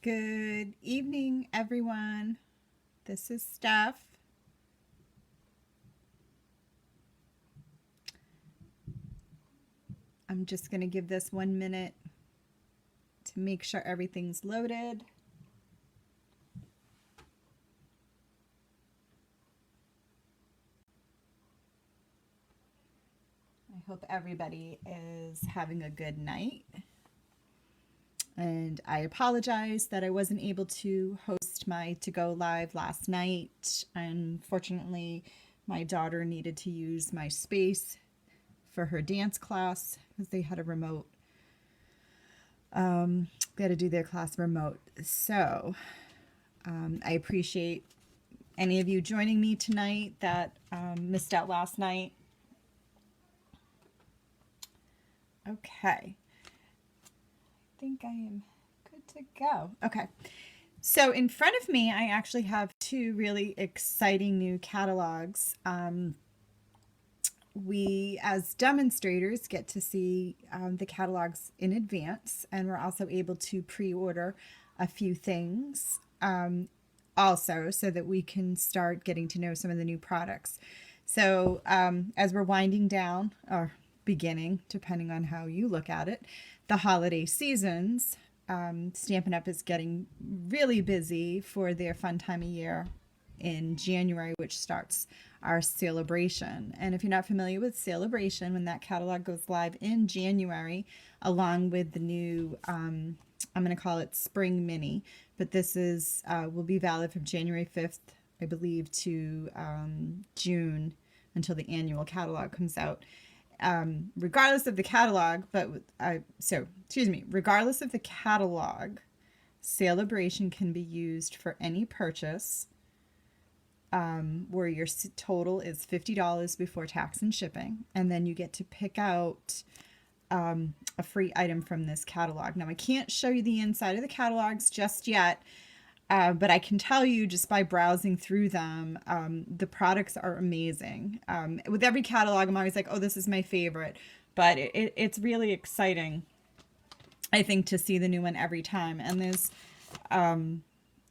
Good evening, everyone. This is Steph. I'm just going to give this 1 minute to make sure everything's loaded. I hope everybody is having a good night. And I apologize that I wasn't able to host my to go live last night. Unfortunately, my daughter needed to use my space for her dance class because they had a remote. They had to do their class remote. So I appreciate any of you joining me tonight that missed out last night. Okay. I think I am good to go. Okay. So in front of me, I actually have two really exciting new catalogs. We, as demonstrators, get to see the catalogs in advance, and we're also able to pre-order a few things also so that we can start getting to know some of the new products. So as we're winding down, or beginning, depending on how you look at it, the holiday seasons, Stampin' Up! Is getting really busy for their fun time of year in January, which starts our celebration. And if you're not familiar with celebration, when that catalog goes live in January, along with the new, I'm going to call it Spring Mini, but this is will be valid from January 5th, I believe, to June until the annual catalog comes out. Regardless of the catalog, regardless of the catalog, celebration can be used for any purchase where your total is $50 before tax and shipping, and then you get to pick out a free item from this catalog. Now, I can't show you the inside of the catalogs just yet, but I can tell you just by browsing through them, the products are amazing. With every catalog, I'm always like, oh, this is my favorite, but it's really exciting, I think, to see the new one every time. And there's I'm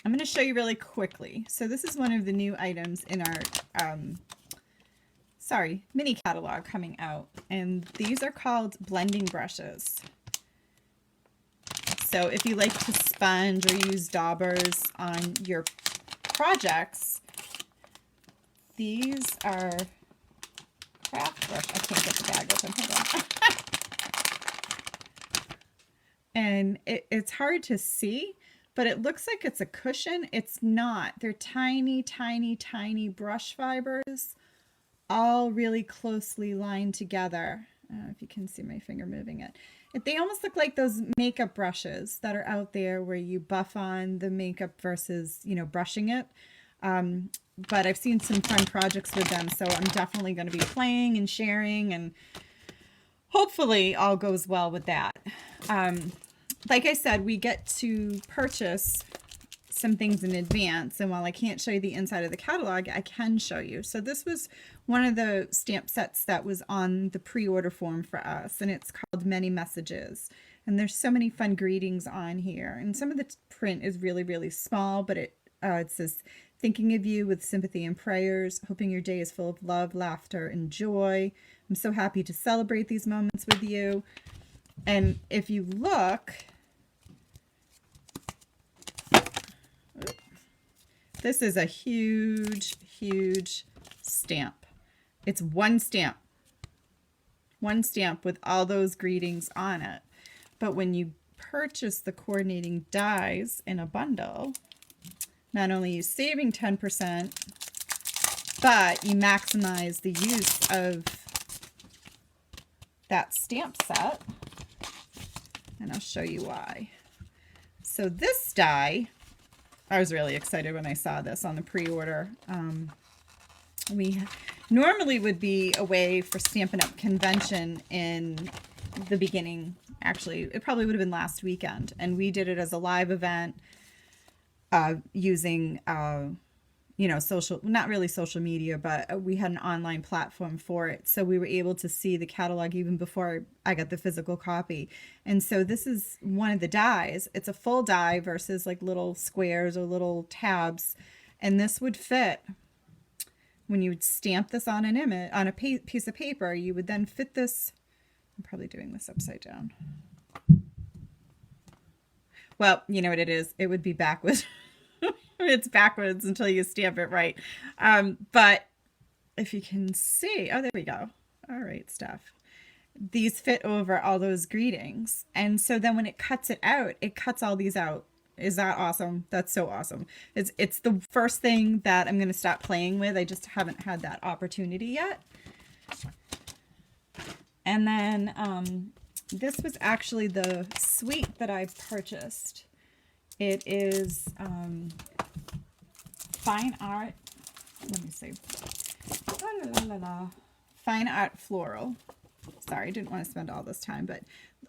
going to show you really quickly. So this is one of the new items in our, mini catalog coming out. And these are called blending brushes. So if you like to sponge or use daubers on your projects, these are craft brush. I can't get the bag open. Hold on. And it's hard to see, but it looks like it's a cushion. It's not. They're tiny, tiny, tiny brush fibers, all really closely lined together. I don't know if you can see my finger moving it. They almost look like those makeup brushes that are out there where you buff on the makeup versus, brushing it. But I've seen some fun projects with them, so I'm definitely going to be playing and sharing, and hopefully all goes well with that. Like I said, we get to purchase some things in advance, and while I can't show you the inside of the catalog, I can show you. So this was one of the stamp sets that was on the pre-order form for us, and it's called Many Messages. And there's so many fun greetings on here, and some of the print is really, really small, but it says, thinking of you with sympathy and prayers, hoping your day is full of love, laughter, and joy. I'm so happy to celebrate these moments with you. And if you look, this is a huge, huge stamp. It's one stamp with all those greetings on it. But when you purchase the coordinating dies in a bundle, not only are you saving 10%, but you maximize the use of that stamp set. And I'll show you why. So this die, I was really excited when I saw this on the pre-order. We normally would be away for Stampin' Up! Convention in the beginning. Actually, it probably would have been last weekend. And we did it as a live event using social, not really social media, but we had an online platform for it. So we were able to see the catalog even before I got the physical copy. And so this is one of the dies. It's a full die versus like little squares or little tabs. And this would fit when you would stamp this on an image, on a piece of paper. You would then fit this. I'm probably doing this upside down. Well, you know what it is? It would be backwards. It's backwards until you stamp it right. But if you can see, oh, there we go. All right, stuff. These fit over all those greetings. And so then when it cuts it out, it cuts all these out. Is that awesome? That's so awesome. It's the first thing that I'm going to stop playing with. I just haven't had that opportunity yet. And then this was actually the suite that I purchased. It is Fine Art. Let me see. Fine Art Floral. Sorry, I didn't want to spend all this time, but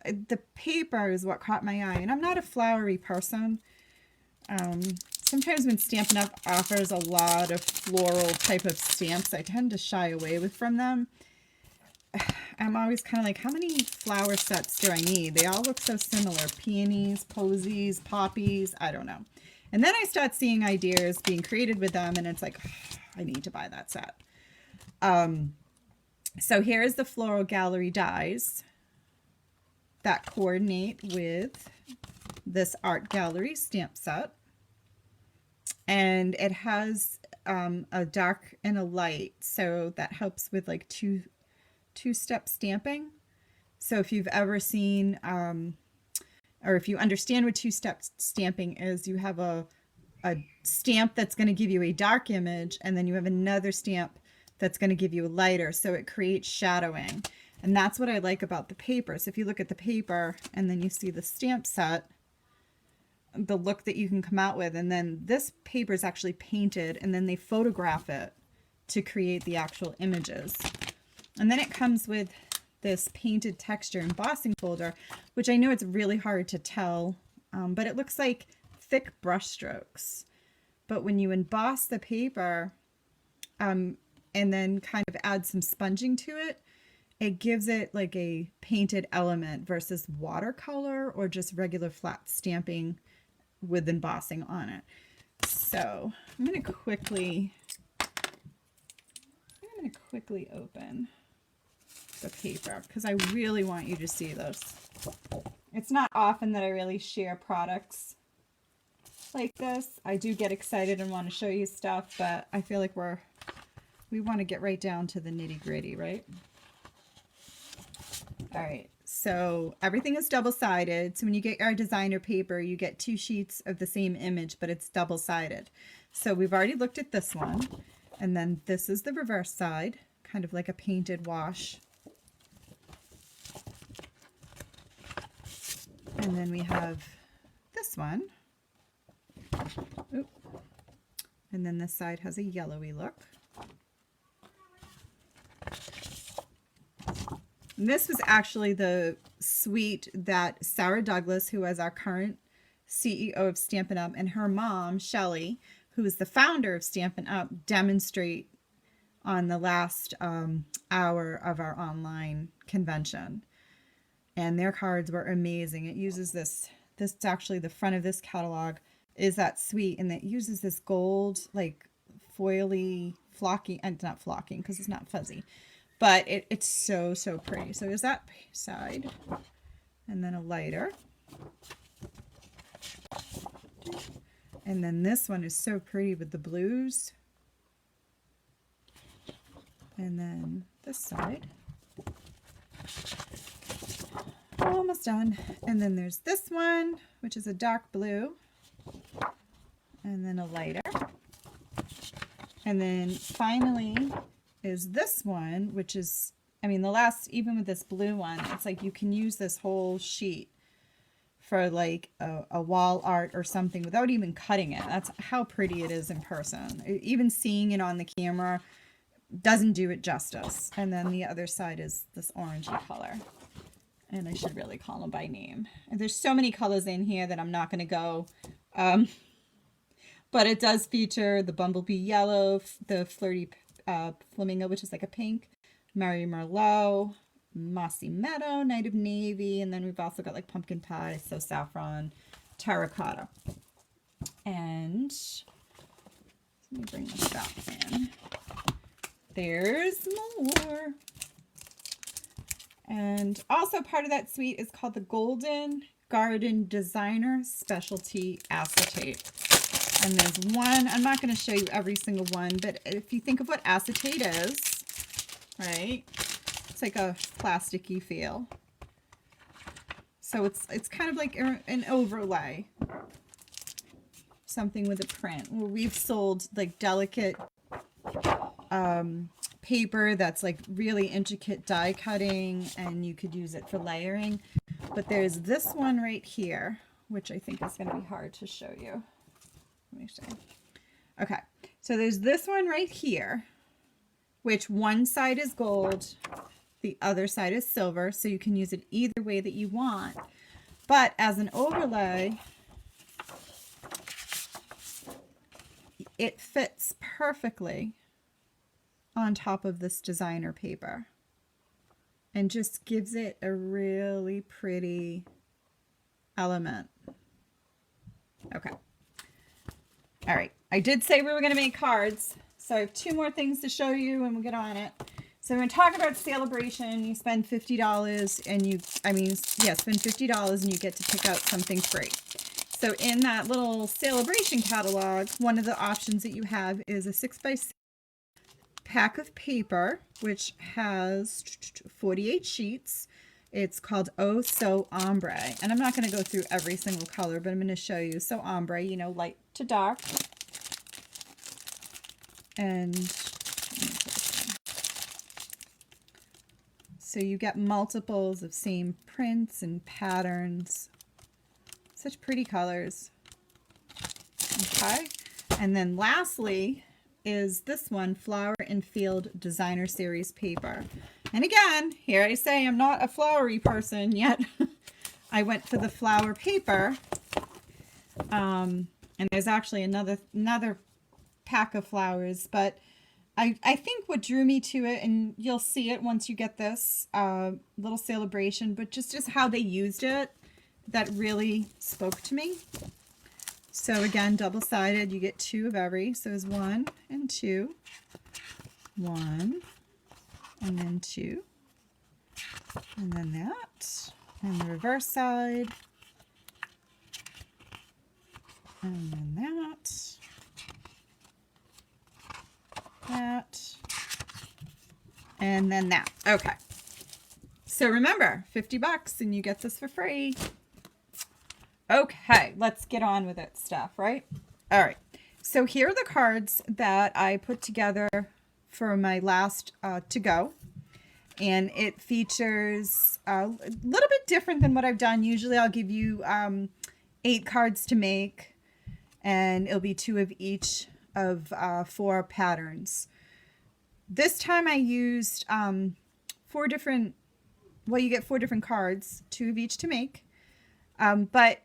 the paper is what caught my eye. And I'm not a flowery person. Sometimes when Stampin' Up! Offers a lot of floral type of stamps, I tend to shy away from them. I'm always kind of like, how many flower sets do I need? They all look so similar. Peonies, posies, poppies, I don't know. And then I start seeing ideas being created with them, and it's like, oh, I need to buy that set. So here is the Floral Gallery dies that coordinate with this Art Gallery stamp set. And it has a dark and a light, so that helps with like two-step stamping. So if you've ever seen, or if you understand what two-step stamping is, you have a stamp that's going to give you a dark image, and then you have another stamp that's going to give you a lighter, so it creates shadowing. And that's what I like about the paper. So if you look at the paper and then you see the stamp set, the look that you can come out with, and then this paper is actually painted, and then they photograph it to create the actual images. And then it comes with this painted texture embossing folder, which I know it's really hard to tell, but it looks like thick brush strokes. But when you emboss the paper and then kind of add some sponging to it, it gives it like a painted element versus watercolor or just regular flat stamping with embossing on it. So I'm going to quickly open the paper because I really want you to see this. It's not often that I really share products like this. I do get excited and want to show you stuff, but I feel like we want to get right down to the nitty-gritty, right? All right, so everything is double-sided. So when you get our designer paper, you get 2 sheets of the same image, but it's double-sided. So we've already looked at this one, and then this is the reverse side, kind of like a painted wash. And then we have this one. Oop. And then this side has a yellowy look. And this was actually the suite that Sarah Douglas, who is our current CEO of Stampin' Up, and her mom, Shelly, who is the founder of Stampin' Up, demonstrate on the last hour of our online convention. And their cards were amazing. It uses this is actually the front of this catalog is that suite, and it uses this gold, like foily, flocky, and not flocking because it's not fuzzy. But it's so, so pretty. So there's that side. And then a lighter. And then this one is so pretty with the blues. And then this side. Almost done. And then there's this one, which is a dark blue. And then a lighter. And then finally is this one, which is, I mean, the last, even with this blue one, it's like you can use this whole sheet for like a wall art or something without even cutting it. That's how pretty it is in person. Even seeing it on the camera doesn't do it justice. And then the other side is this orangey color. And I should really call them by name. And there's so many colors in here that I'm not going to go. But it does feature the bumblebee yellow, the flirty flamingo, which is like a pink, Mary Merlot, mossy meadow, night of navy, and then we've also got like pumpkin pie, so saffron, terracotta. And let me bring this back in. There's more. And also part of that suite is called the Golden Garden Designer Specialty Acetate. And there's one, I'm not going to show you every single one, but if you think of what acetate is, right, it's like a plasticky feel. So it's kind of like an overlay, something with a print. Where we've sold like delicate paper that's like really intricate die cutting, and you could use it for layering. But there's this one right here, which I think is going to be hard to show you. Let me see. Okay, so there's this one right here, which one side is gold, the other side is silver, so you can use it either way that you want. But as an overlay, it fits perfectly on top of this designer paper and just gives it a really pretty element. Okay. All right, I did say we were going to make cards, so I have two more things to show you and we'll get on it. So we're going to talk about Celebration. You spend $50 and spend $50 and you get to pick out something free. So in that little Celebration catalog, one of the options that you have is a 6x6 pack of paper, which has 48 sheets. It's called Oh So Ombre. And I'm not going to go through every single color, but I'm going to show you. So ombre, you know, light to dark. And so you get multiples of same prints and patterns. Such pretty colors. Okay. And then lastly is this one, Flower and Field Designer Series paper. And again, here I say I'm not a flowery person yet. I went for the flower paper. And there's actually another pack of flowers, but I think what drew me to it, and you'll see it once you get this little Celebration, but just how they used it, that really spoke to me. So again, double-sided, you get two of every. So there's 1 and 2. 1 and then 2. And then that. And the reverse side. And then that. That. And then that. Okay. So remember, $50 and you get this for free. Okay, let's get on with it stuff, right? All right. So here are the cards that I put together for my last to go. And it features a little bit different than what I've done. Usually I'll give you 8 cards to make, and it'll be 2 of each of 4 patterns. This time I used 4 different, well, you get 4 different cards, 2 of each to make. But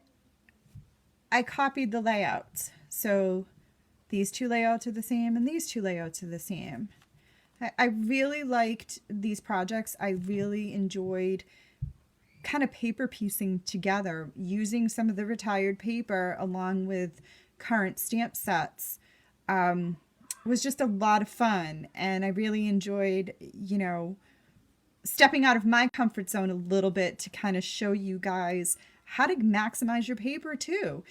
I copied the layouts. So these 2 layouts are the same and these 2 layouts are the same. I really liked these projects. I really enjoyed kind of paper piecing together, using some of the retired paper along with current stamp sets. It was just a lot of fun, and I really enjoyed, you know, stepping out of my comfort zone a little bit to kind of show you guys how to maximize your paper too.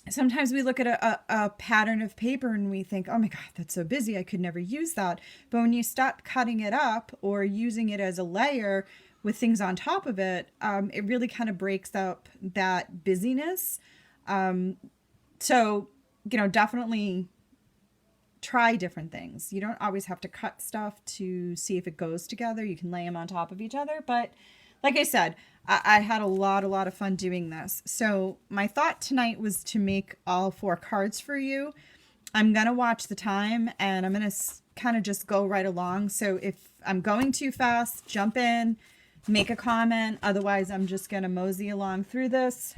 Sometimes we look at a pattern of paper and we think, oh my God, that's so busy, I could never use that. But when you start cutting it up or using it as a layer with things on top of it, it really kind of breaks up that busyness. So, you know, definitely try different things. You don't always have to cut stuff to see if it goes together. You can lay them on top of each other. But like I said, I had a lot of fun doing this. So my thought tonight was to make all 4 cards for you. I'm going to watch the time and I'm going to kind of just go right along. So if I'm going too fast, jump in, make a comment. Otherwise, I'm just going to mosey along through this.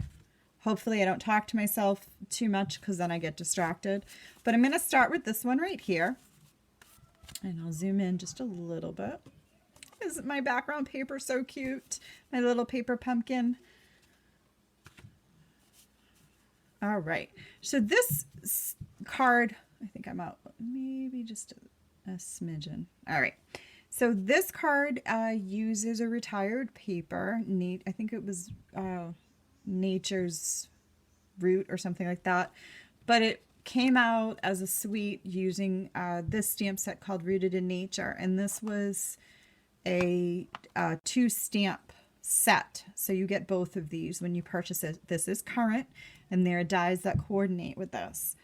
Hopefully I don't talk to myself too much because then I get distracted. But I'm going to start with this one right here. And I'll zoom in just a little bit. Isn't my background paper so cute? My little paper pumpkin. All right. So this card, I think I'm out maybe just a smidgen. All right. So this card uses a retired paper. I think it was Nature's Root or something like that. But it came out as a suite using this stamp set called Rooted in Nature. And this was a 2-stamp set. So you get both of these when you purchase it. This is current, and there are dies that coordinate with this.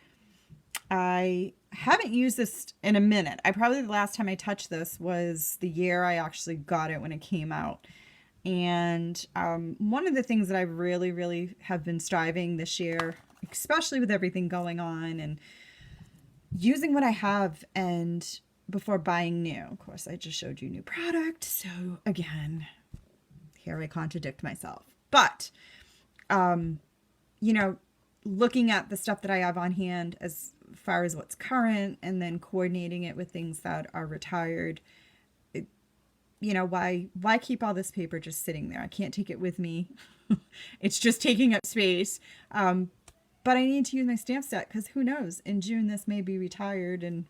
I haven't used this in a minute. The last time I touched this was the year I actually got it when it came out. And one of the things that I really, really have been striving this year, especially with everything going on and using what I have and before buying new. Of course, I just showed you new product. So again, here I contradict myself. But, you know, looking at the stuff that I have on hand as far as what's current and then coordinating it with things that are retired, you know, why keep all this paper just sitting there? I can't take it with me. It's just taking up space. But I need to use my stamp set because who knows? In June, this may be retired and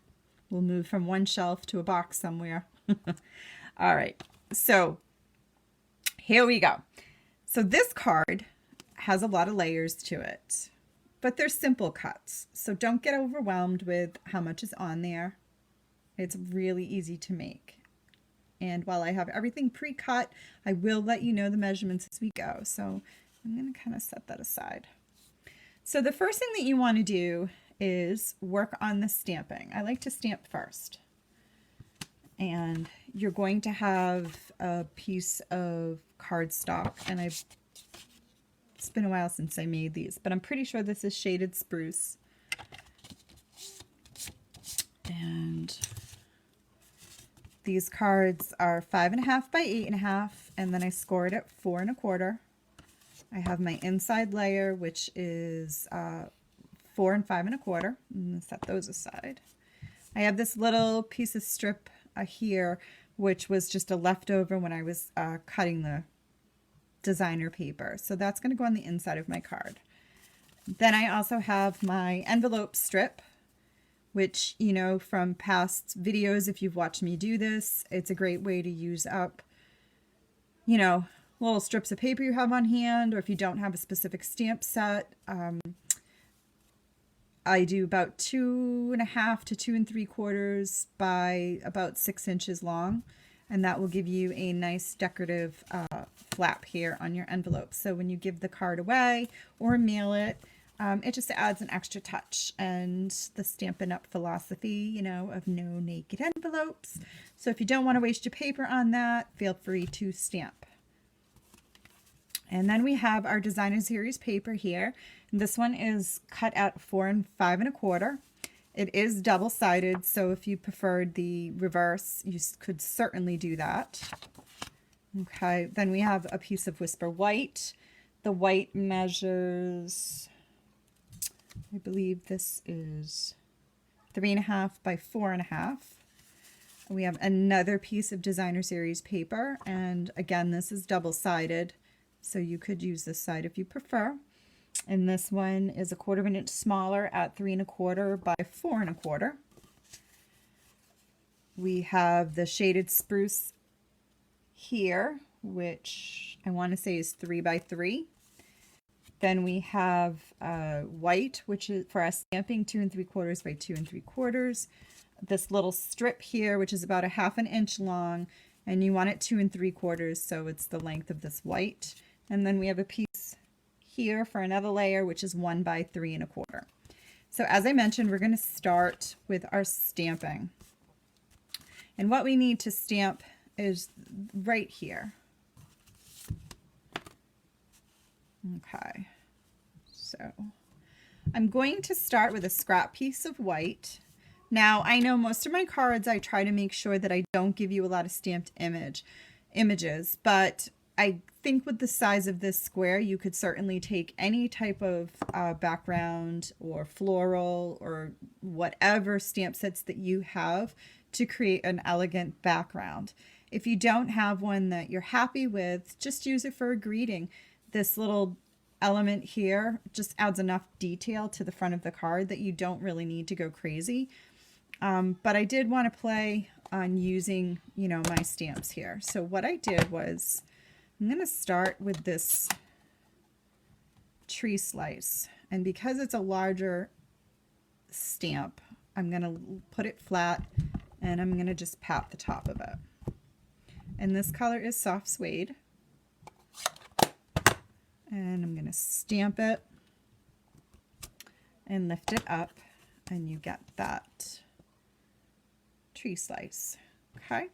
we'll move from one shelf to a box somewhere. All right. So here we go. So this card has a lot of layers to it, but they're simple cuts. So don't get overwhelmed with how much is on there. It's really easy to make. And while I have everything pre-cut, I will let you know the measurements as we go. So I'm going to kind of set that aside. So the first thing that you want to do is work on the stamping. I like to stamp first. And you're going to have a piece of cardstock. And it's been a while since I made these, but I'm pretty sure this is shaded spruce. And these cards are 5.5 by 8.5, and then I scored at 4 1/4. I have my inside layer, which is 4 and 5 1/4. I'm going to set those aside. I have this little piece of strip here, which was just a leftover when I was cutting the designer paper. So that's going to go on the inside of my card. Then I also have my envelope strip, which, you know, from past videos, if you've watched me do this, it's a great way to use up, you know, little strips of paper you have on hand, or if you don't have a specific stamp set. I do about 2.5 to 2 3/4 by about 6 inches long, and that will give you a nice decorative flap here on your envelope. So when you give the card away or mail it, it just adds an extra touch. And the Stampin' Up! Philosophy, you know, of no naked envelopes. So if you don't want to waste your paper on that, feel free to stamp. And then we have our designer series paper here. And this one is cut at 4 and 5 1/4. It is double-sided, so if you preferred the reverse, you could certainly do that. Okay, then we have a piece of Whisper White. The white measures, I believe this is 3.5 by 4.5. We have another piece of designer series paper, and again, this is double-sided, so you could use this side if you prefer. And this one is 1/4 inch smaller at 3 1/4 by 4 1/4. We have the shaded spruce here, which I want to say is 3 by 3. Then we have white, which is for our stamping, 2 3/4 by 2 3/4. This little strip here, which is about 1/2 inch long, and you want it 2 3/4, so it's the length of this white. And then we have a piece here for another layer, which is 1 by 3 1/4. So as I mentioned, we're going to start with our stamping. And what we need to stamp is right here. Okay, so I'm going to start with a scrap piece of white. Now, I know most of my cards, I try to make sure that I don't give you a lot of stamped images, but I think with the size of this square, you could certainly take any type of background or floral or whatever stamp sets that you have to create an elegant background. If you don't have one that you're happy with, just use it for a greeting. This little element here just adds enough detail to the front of the card that you don't really need to go crazy. But I did want to play on using, you know, my stamps here. So what I did was, I'm going to start with this tree slice. And because it's a larger stamp, I'm going to put it flat and I'm going to just pat the top of it. And this color is soft suede. And I'm going to stamp it and lift it up, and you get that tree slice. Okay.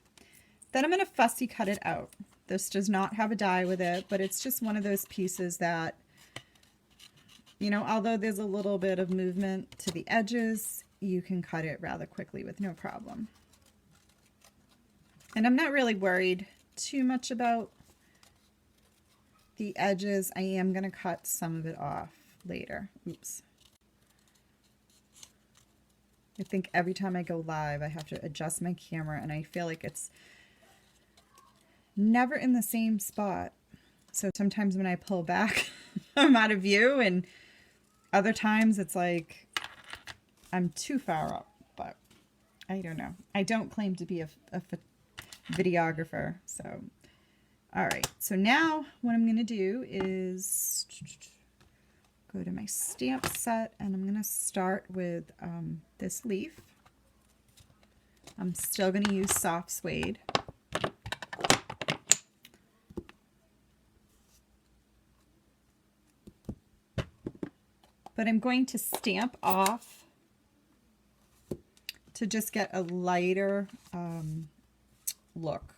Then I'm going to fussy cut it out. This does not have a die with it, but it's just one of those pieces that, you know, although there's a little bit of movement to the edges, you can cut it rather quickly with no problem. And I'm not really worried too much about the edges. I am going to cut some of it off later. Oops. I think every time I go live, I have to adjust my camera, and I feel like it's never in the same spot. So sometimes when I pull back, I'm out of view, and other times it's like I'm too far up, but I don't know. I don't claim to be a videographer, so all right. So now what I'm going to do is go to my stamp set, and I'm going to start with this leaf. I'm still going to use soft suede. But I'm going to stamp off to just get a lighter look.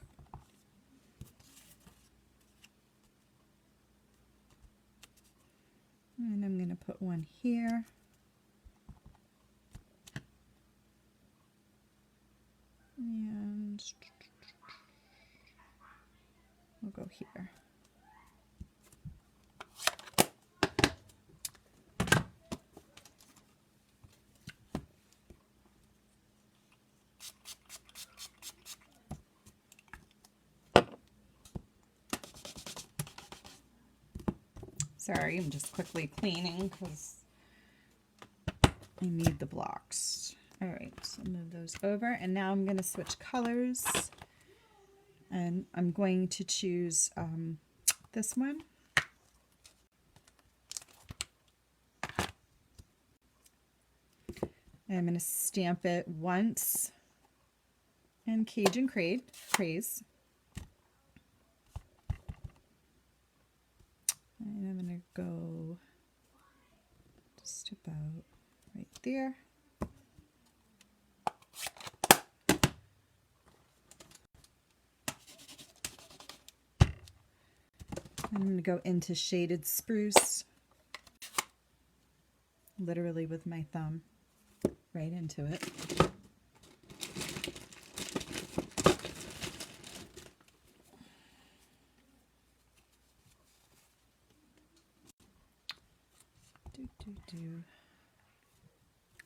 And I'm going to put one here. And we'll go here. Sorry, I'm just quickly cleaning because I need the blocks. All right, so move those over, and now I'm going to switch colors, and I'm going to choose this one. And I'm going to stamp it once in Cajun Craze. And I'm going to go just about right there. I'm going to go into Shaded Spruce, literally with my thumb right into it.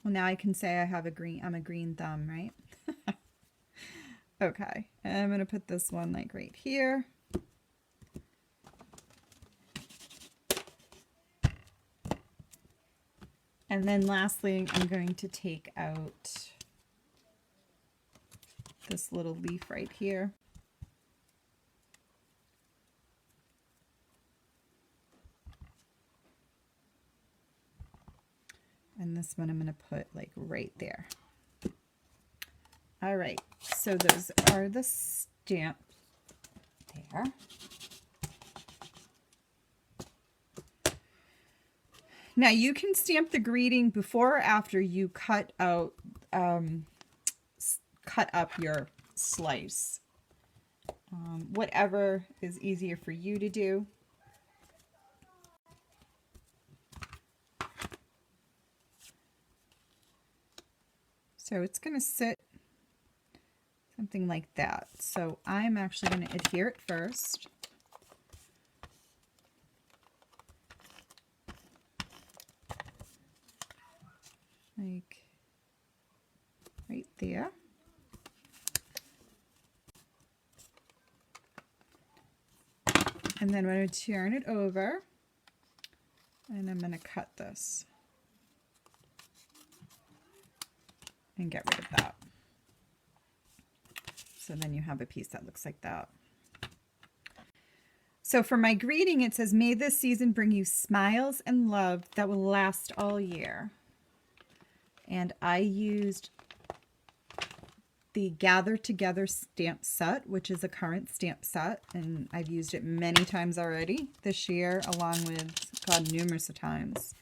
Well, now I can say I have I'm a green thumb, right? Okay, and I'm going to put this one like right here. And then lastly, I'm going to take out this little leaf right here. And this one I'm going to put like right there. All right, so those are the stamps there. Now you can stamp the greeting before or after you cut up your slice. Whatever is easier for you to do. So it's going to sit something like that. So I'm actually going to adhere it first. like right there. And then I'm going to turn it over and I'm going to cut this and get rid of that. So then you have a piece that looks like that. So for my greeting, it says, may this season bring you smiles and love that will last all year. And I used the Gather Together stamp set, which is a current stamp set. And I've used it many times already this year, along with, God, numerous of times.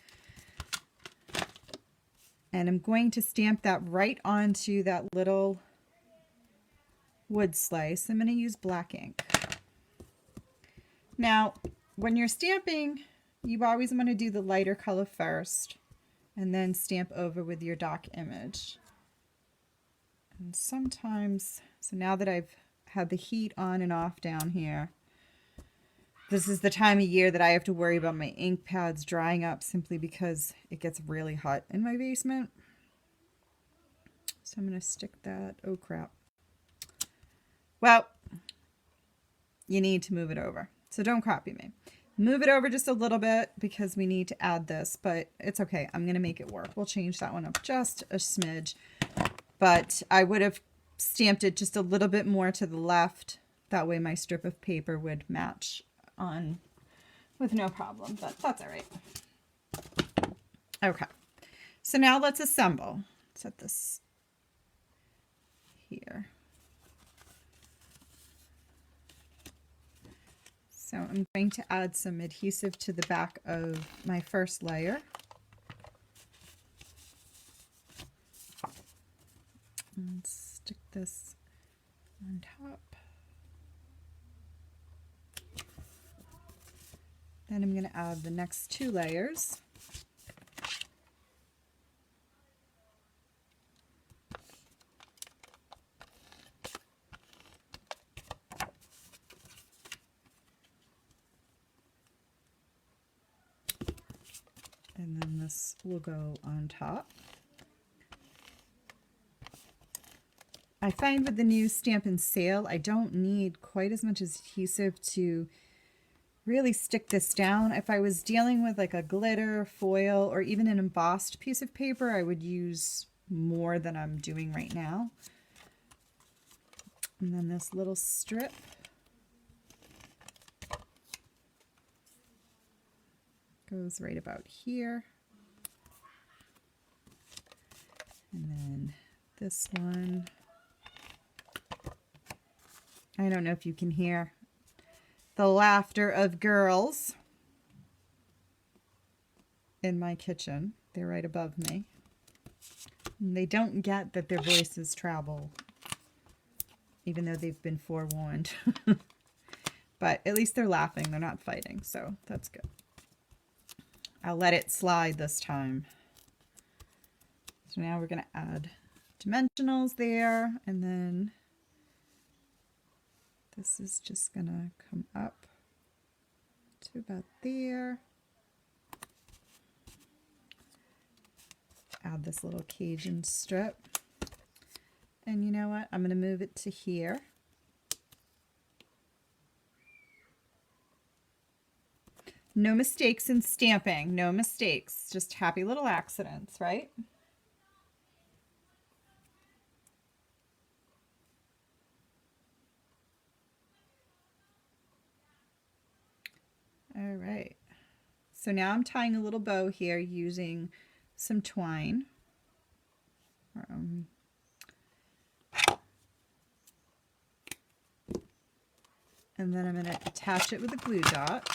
And I'm going to stamp that right onto that little wood slice. I'm going to use black ink. Now, when you're stamping, you always want to do the lighter color first and then stamp over with your dark image. And sometimes, so now that I've had the heat on and off down here, this is the time of year that I have to worry about my ink pads drying up simply because it gets really hot in my basement. So I'm going to stick that, oh crap. Well, you need to move it over. So don't copy me. Move it over just a little bit because we need to add this, but it's okay. I'm going to make it work. We'll change that one up just a smidge, but I would have stamped it just a little bit more to the left. That way my strip of paper would match on with no problem, but that's all right. Okay. So now let's assemble. Set this here. So I'm going to add some adhesive to the back of my first layer. And stick this on top. Then I'm going to add the next 2 layers. And then this will go on top. I find with the new Stampin' Sale, I don't need quite as much adhesive to really stick this down. If I was dealing with like a glitter, foil, or even an embossed piece of paper, I would use more than I'm doing right now. And then this little strip. Goes right about here. And then this one. I don't know if you can hear the laughter of girls in my kitchen. They're right above me. And they don't get that their voices travel, even though they've been forewarned. But at least they're laughing. They're not fighting, so that's good. I'll let it slide this time. So now we're going to add dimensionals there, and then this is just going to come up to about there. Add this little Cajun strip. And you know what? I'm going to move it to here. No mistakes in stamping. No mistakes. Just happy little accidents, right? All right. So now I'm tying a little bow here using some twine. And then I'm going to attach it with a glue dot.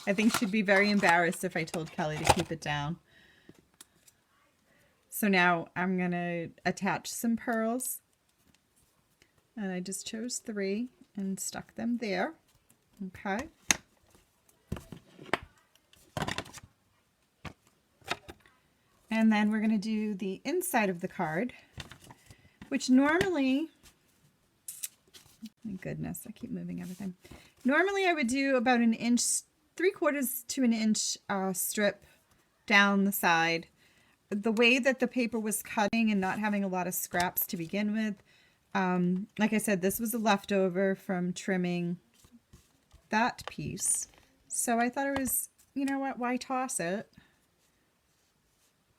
I think she'd be very embarrassed if I told Kelly to keep it down. So now I'm going to attach some pearls. And I just chose 3 and stuck them there. Okay. And then we're going to do the inside of the card, which normally, my goodness, I keep moving everything. Normally I would do about an inch, 3/4 to an inch strip down the side. The way that the paper was cutting and not having a lot of scraps to begin with, like I said, this was a leftover from trimming that piece. So I thought it was, you know what, why toss it?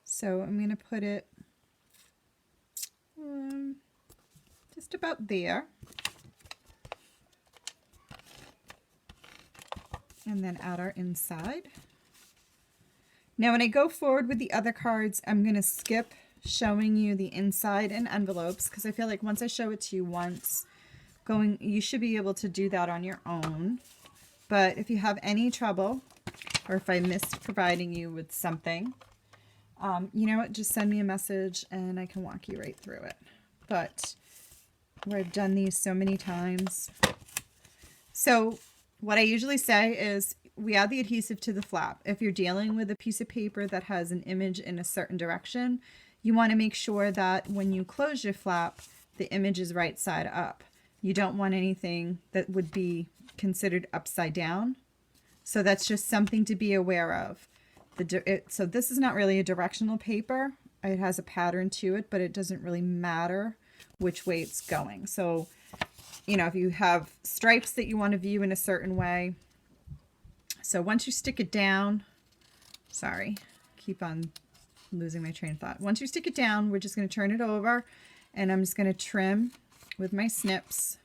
So I'm going to put it just about there. And then add our inside. Now when I go forward with the other cards, I'm going to skip showing you the inside and envelopes because I feel like once I show it to you once, you should be able to do that on your own. But if you have any trouble or if I missed providing you with something, you know what, just send me a message and I can walk you right through it. But where I've done these so many times. So what I usually say is we add the adhesive to the flap. If you're dealing with a piece of paper that has an image in a certain direction, you want to make sure that when you close your flap, the image is right side up. You don't want anything that would be considered upside down. So that's just something to be aware of. So this is not really a directional paper. It has a pattern to it, but it doesn't really matter which way it's going. So, you know, if you have stripes that you want to view in a certain way. So once you stick it down, sorry, keep on losing my train of thought. Once you stick it down, we're just going to turn it over and I'm just going to trim with my snips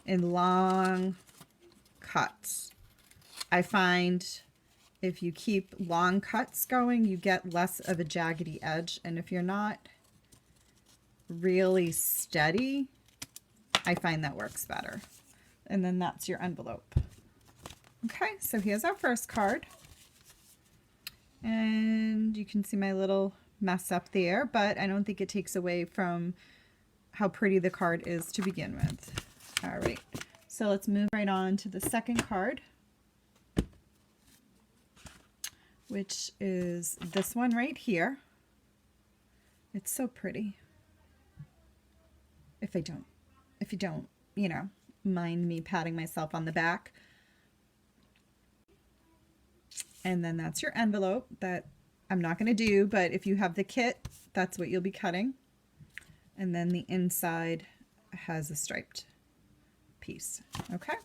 in long cuts. I find if you keep long cuts going, you get less of a jaggedy edge. And if you're not really steady, I find that works better. And then that's your envelope. Okay, so here's our first card. And you can see my little mess up there, but I don't think it takes away from how pretty the card is to begin with. All right, so let's move right on to the second card, which is this one right here. It's so pretty. If you don't, you know, mind me patting myself on the back. And then that's your envelope that I'm not going to do, but if you have the kit, that's what you'll be cutting. And then the inside has a striped piece. Okay.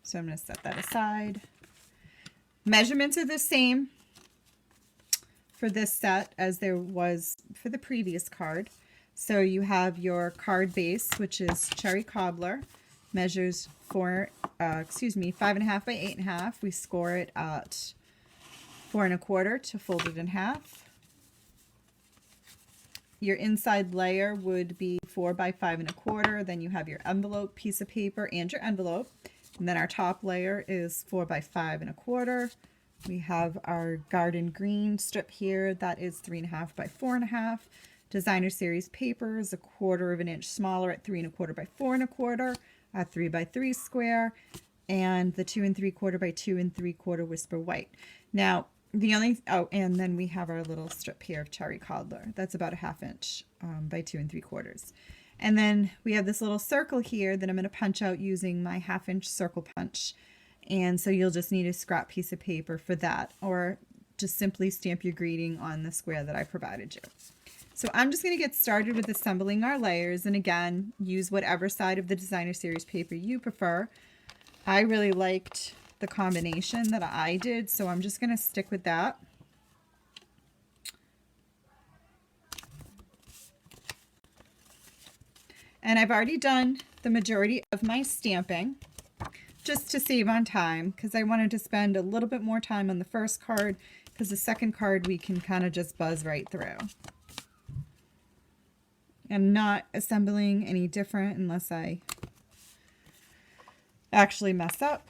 So I'm going to set that aside. Measurements are the same for this set as there was for the previous card. So you have your card base, which is Cherry Cobbler, measures 5.5 by 8.5. We score it at 4 1/4 to fold it in half. Your inside layer would be 4 by 5 1/4. Then you have your envelope piece of paper and your envelope. And then our top layer is 4 by 5 1/4. We have our garden green strip here. That is 3.5 by 4.5. Designer series paper is 1/4 inch smaller at 3 1/4 by 4 1/4. A 3 by 3 square, and the 2 3/4 by 2 3/4 whisper white. Now and then we have our little strip here of Cherry Cobbler. That's about 1/2 inch by 2 3/4. And then we have this little circle here that I'm going to punch out using my 1/2 inch circle punch. And so you'll just need a scrap piece of paper for that, or just simply stamp your greeting on the square that I provided you. So I'm just going to get started with assembling our layers, and again, use whatever side of the designer series paper you prefer. I really liked the combination that I did, so I'm just going to stick with that. And I've already done the majority of my stamping just to save on time, because I wanted to spend a little bit more time on the first card, because the second card we can kind of just buzz right through. I'm not assembling any different unless I actually mess up.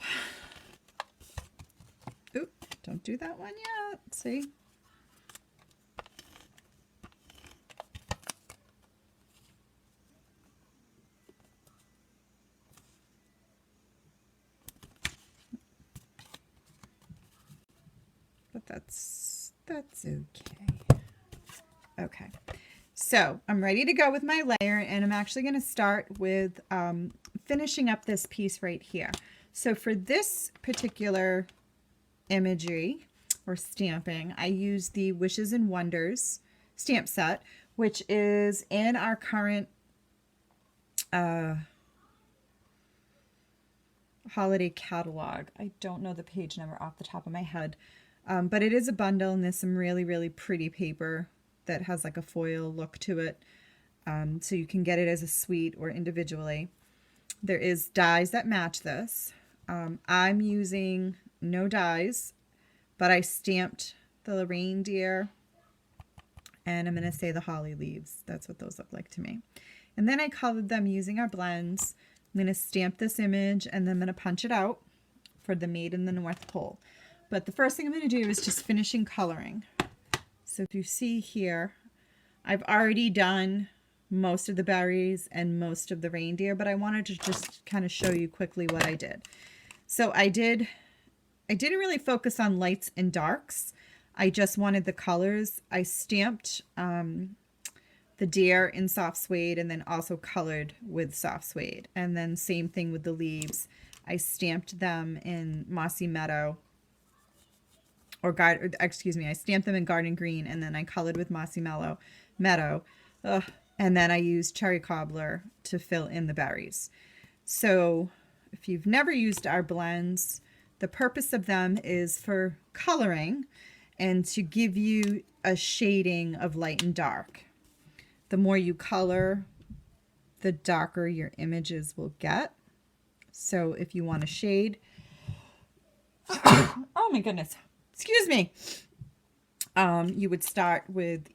Oop, don't do that one yet. See? But that's okay. Okay, so I'm ready to go with my layer, and I'm actually going to start with finishing up this piece right here. So for this particular imagery or stamping, I use the Wishes and Wonders stamp set, which is in our current holiday catalog. I don't know the page number off the top of my head, but it is a bundle, and there's some really, really pretty paper that has like a foil look to it. So you can get it as a suite or individually. There is dies that match this. I'm using no dies, but I stamped the reindeer, and I'm going to say the holly leaves. That's what those look like to me. And then I colored them using our blends. I'm going to stamp this image, and then I'm going to punch it out for the Maid in the North Pole. But the first thing I'm going to do is just finishing coloring. So if you see here, I've already done most of the berries and most of the reindeer, but I wanted to just kind of show you quickly what I did. So I didn't really focus on lights and darks. I just wanted the colors. I stamped the deer in soft suede, and then also colored with soft suede. And then same thing with the leaves. I stamped them in mossy meadow, I stamped them in garden green, and then I colored with mossy meadow. And then I used cherry cobbler to fill in the berries. So if you've never used our blends, the purpose of them is for coloring and to give you a shading of light and dark. The more you color, the darker your images will get. So if you want to shade, oh my goodness, excuse me, you would start with,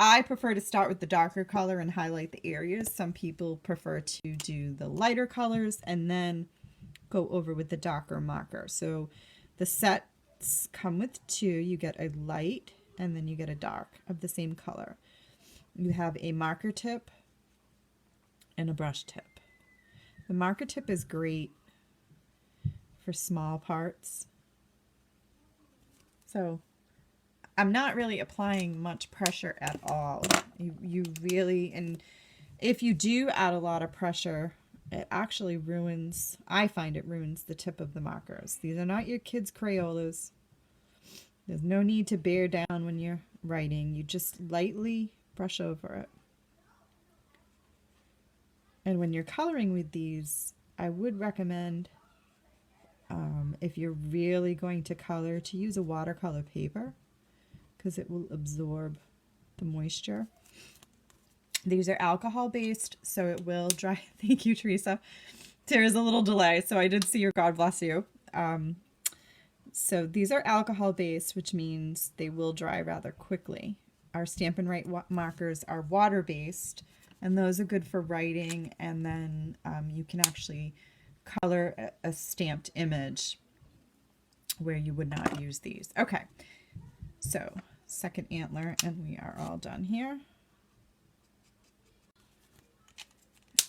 I prefer to start with the darker color and highlight the areas. Some people prefer to do the lighter colors and then go over with the darker marker. So the sets come with two. You get a light and then you get a dark of the same color. You have a marker tip and a brush tip. The marker tip is great for small parts. So I'm not really applying much pressure at all. You really, and if you do add a lot of pressure, it actually ruins, I find it ruins the tip of the markers. These are not your kids' Crayolas. There's no need to bear down when you're writing. You just lightly brush over it. And when you're coloring with these, I would recommend, if you're really going to color, to use a watercolor paper, because it will absorb the moisture. These are alcohol based, so it will dry. Thank you, Teresa. There is a little delay, so I did see your God bless you. So these are alcohol based, which means they will dry rather quickly. Our Stampin' Write markers are water based, and those are good for writing, and then you can actually color a stamped image where you would not use these. Okay, so second antler, and we are all done here.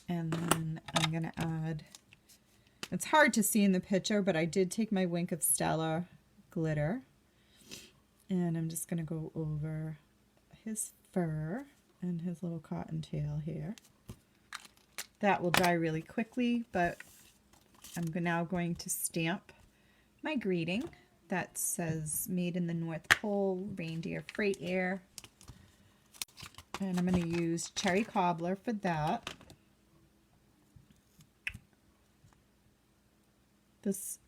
And then I'm going to add, it's hard to see in the picture, but I did take my Wink of Stella glitter, and I'm just going to go over his fur and his little cottontail here. That will dry really quickly, but I'm now going to stamp my greeting that says Made in the North Pole, Reindeer Freight Air. And I'm going to use cherry cobbler for that. This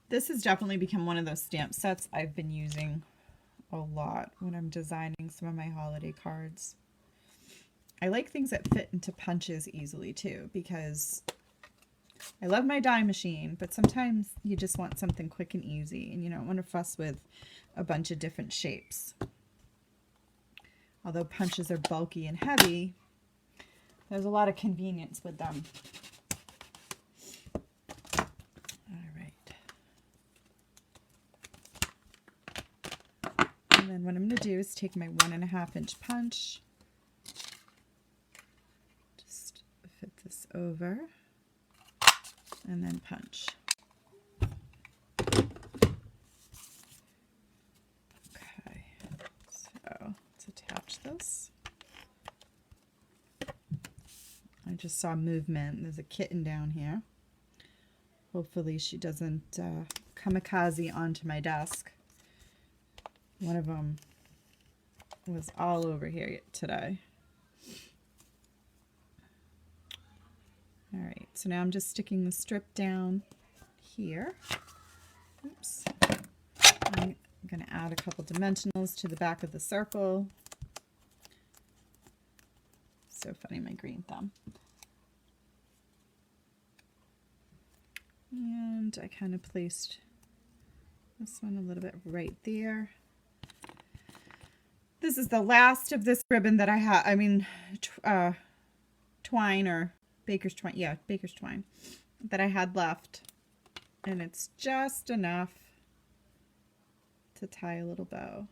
has definitely become one of those stamp sets I've been using a lot when I'm designing some of my holiday cards. I like things that fit into punches easily too, because I love my die machine, but sometimes you just want something quick and easy, and you don't want to fuss with a bunch of different shapes. Although punches are bulky and heavy, there's a lot of convenience with them. And then what I'm going to do is take my 1.5 inch punch, just fit this over, and then punch. Okay, so just saw movement. There's a kitten down here. Hopefully she doesn't kamikaze onto my desk. One of them was all over here today. All right, so now I'm just sticking the strip down here. Oops. I'm going to add a couple dimensionals to the back of the circle. So funny, my green thumb. And I kind of placed this one a little bit right there. This is the last of this ribbon that I have. I mean, twine or baker's twine. Yeah, baker's twine that I had left. And it's just enough to tie a little bow.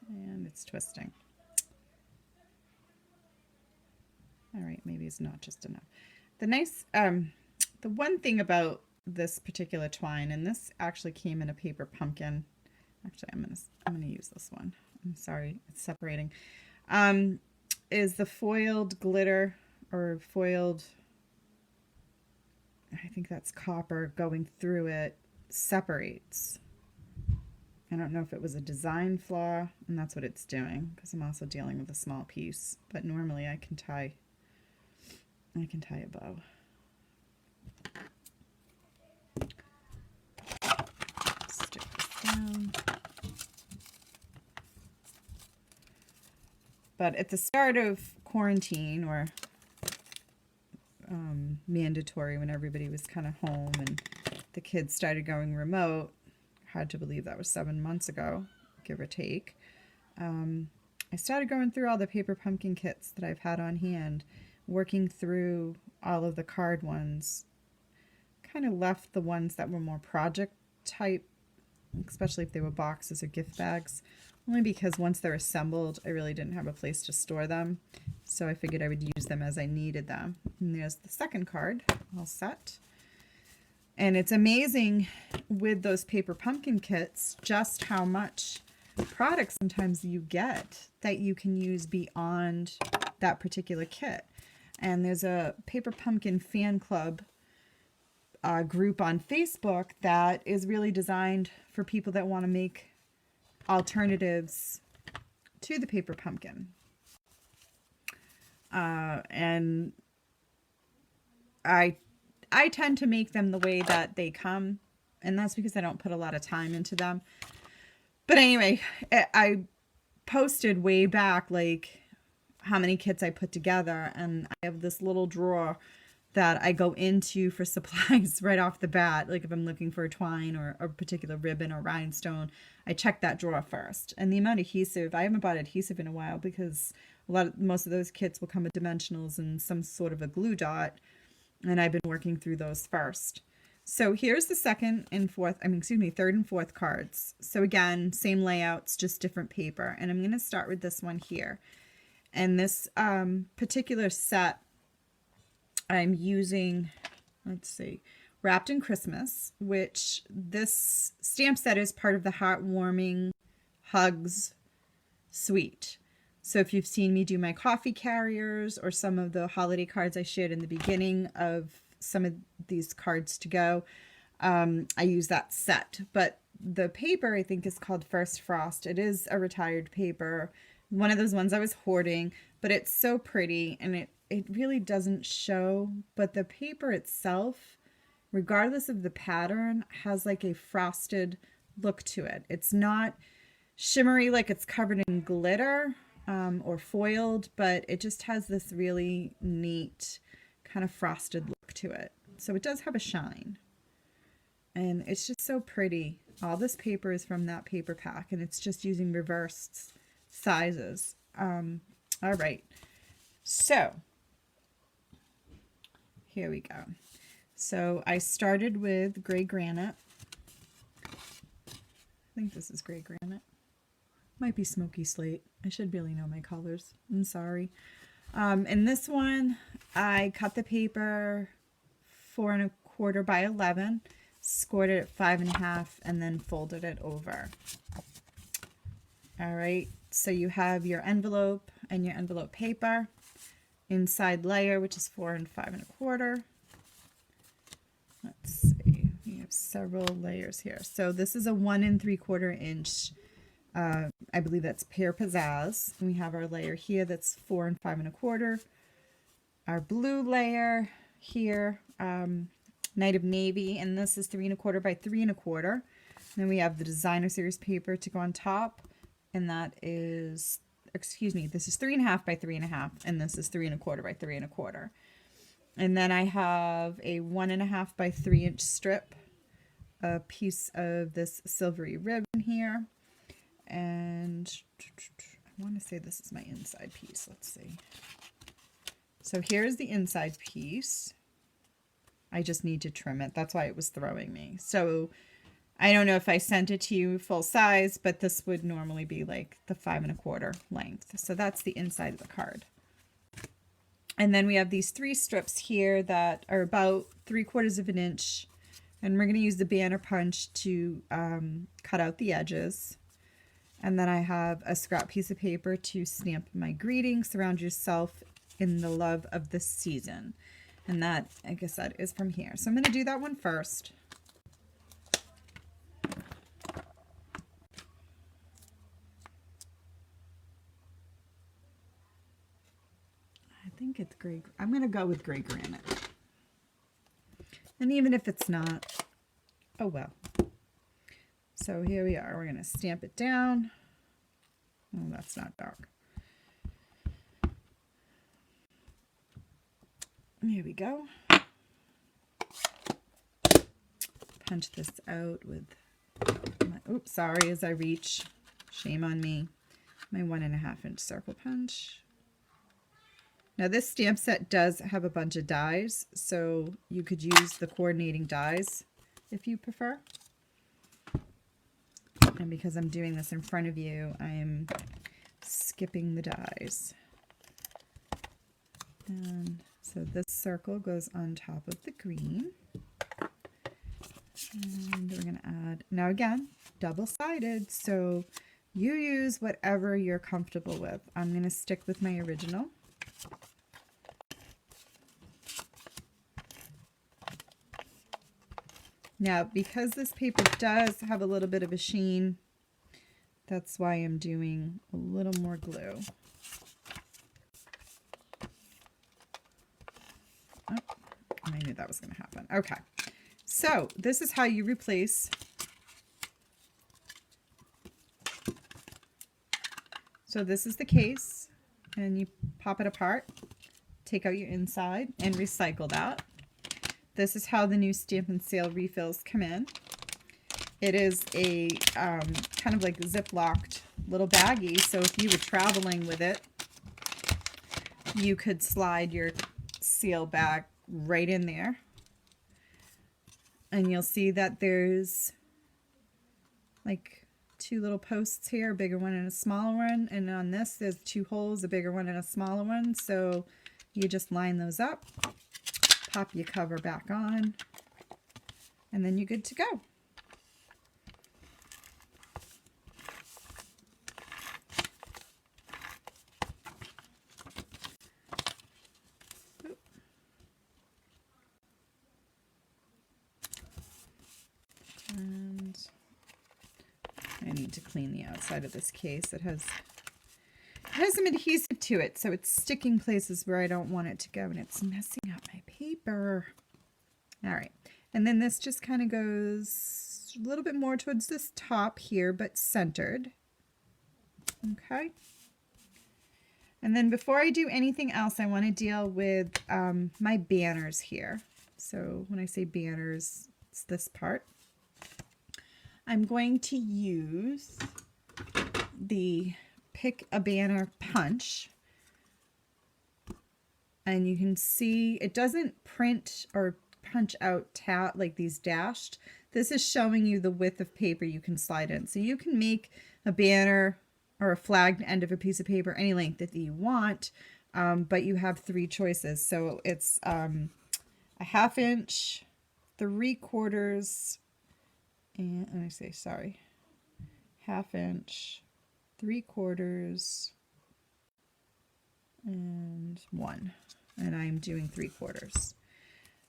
And it's twisting. All right, maybe it's not just enough. The nice, the one thing about this particular twine, and this actually came in a paper pumpkin. Actually, I'm gonna use this one. I'm sorry, it's separating. Is the foiled glitter or foiled, I think that's copper going through it, separates. I don't know if it was a design flaw, and that's what it's doing, because I'm also dealing with a small piece. But normally I can tie a bow. Stick this down. But at the start of quarantine, or mandatory, when everybody was kind of home and the kids started going remote, hard to believe that was 7 months ago, give or take. I started going through all the paper pumpkin kits that I've had on hand, working through all of the card ones. Kind of left the ones that were more project type, especially if they were boxes or gift bags, only because once they're assembled, I really didn't have a place to store them. So I figured I would use them as I needed them. And there's the second card, all set. And it's amazing with those paper pumpkin kits just how much product sometimes you get that you can use beyond that particular kit. And there's a paper pumpkin fan club group on Facebook that is really designed for people that want to make alternatives to the paper pumpkin. And I tend to make them the way that they come, and that's because I don't put a lot of time into them. But anyway, I posted way back like how many kits I put together, and I have this little drawer that I go into for supplies right off the bat. Like if I'm looking for a twine or a particular ribbon or rhinestone, I check that drawer first. And the amount of adhesive, I haven't bought adhesive in a while because most of those kits will come with dimensionals and some sort of a glue dot. And I've been working through those first. So here's the third and fourth cards. So again, same layouts, just different paper. And I'm going to start with this one here. And this particular set, I'm using, let's see, Wrapped in Christmas, which this stamp set is part of the Heartwarming Hugs suite. So if you've seen me do my coffee carriers or some of the holiday cards I shared in the beginning of some of these cards to go, I use that set. But the paper, I think, is called First Frost. It is a retired paper, one of those ones I was hoarding, but it's so pretty, and it really doesn't show. But the paper itself, regardless of the pattern, has like a frosted look to it. It's not shimmery like it's covered in glitter. Or foiled, but it just has this really neat kind of frosted look to it. So it does have a shine, and it's just so pretty. All this paper is from that paper pack, and it's just using reversed sizes. All right, so here we go. So I started with gray granite. I think this is gray granite. Might be smoky slate. I should really know my colors. I'm sorry. In this one, I cut the paper 4¼ by 11, scored it at 5½, and then folded it over. All right, so you have your envelope and your envelope paper, inside layer, which is 4 and 5¼ Let's see, we have several layers here. So this is a 1 3/4 inch, I believe that's pear pizzazz. We have our layer here that's 4 and 5¼ Our blue layer here, Night of Navy, and this is 3¼ by 3¼ Then we have the designer series paper to go on top, and that is, excuse me, this is 3½ by 3½, and this is 3¼ by 3¼ And then I have a 1½ by 3 inch strip, a piece of this silvery ribbon here, and I want to say this is my inside piece. Let's see. So here's the inside piece. I just need to trim it. That's why it was throwing me. So I don't know if I sent it to you full size, but this would normally be like the 5¼ length. So that's the inside of the card. And then we have these 3 strips here that are about 3/4 inch. And we're going to use the banner punch to cut out the edges. And then I have a scrap piece of paper to stamp my greeting, surround yourself in the love of the season. And that, I guess that is from here. So I'm going to do that one first. I think it's gray. I'm going to go with gray granite. And even if it's not, oh well. So here we are. We're going to stamp it down. Oh, that's not dark. Here we go. Punch this out with my, oops, sorry, as I reach. Shame on me. My 1½ inch circle punch. Now this stamp set does have a bunch of dies, so you could use the coordinating dies if you prefer. And because I'm doing this in front of you, I'm skipping the dies. And so this circle goes on top of the green. And we're going to add, now again, double-sided, so you use whatever you're comfortable with. I'm going to stick with my original. Now, because this paper does have a little bit of a sheen, that's why I'm doing a little more glue. Oh, I knew that was going to happen. Okay, so this is how you replace. So this is the case, and you pop it apart, take out your inside, and recycle that. This is how the new Stamp and Sale refills come in. It is a kind of like zip-locked little baggie, so if you were traveling with it, you could slide your seal bag right in there. And you'll see that there's like 2 little posts here, a bigger one and a smaller one. And on this, there's 2 holes, a bigger one and a smaller one. So you just line those up. Pop your cover back on, and then you're good to go. And I need to clean the outside of this case. It has some adhesive to it, so it's sticking places where I don't want it to go, and it's messing up my paper. All right, and then this just kind of goes a little bit more towards this top here, but centered. Okay. And then before I do anything else, I want to deal with my banners here. So when I say banners, it's this part. I'm going to use the Pick a Banner punch, and you can see it doesn't print or punch out like these dashed. This is showing you the width of paper you can slide in, so you can make a banner or a flagged end of a piece of paper any length that you want, but you have 3 choices. So it's a 1/2 inch, 3/4, and let me say, sorry, 1/2 inch, 3/4, and 1. And I'm doing 3/4.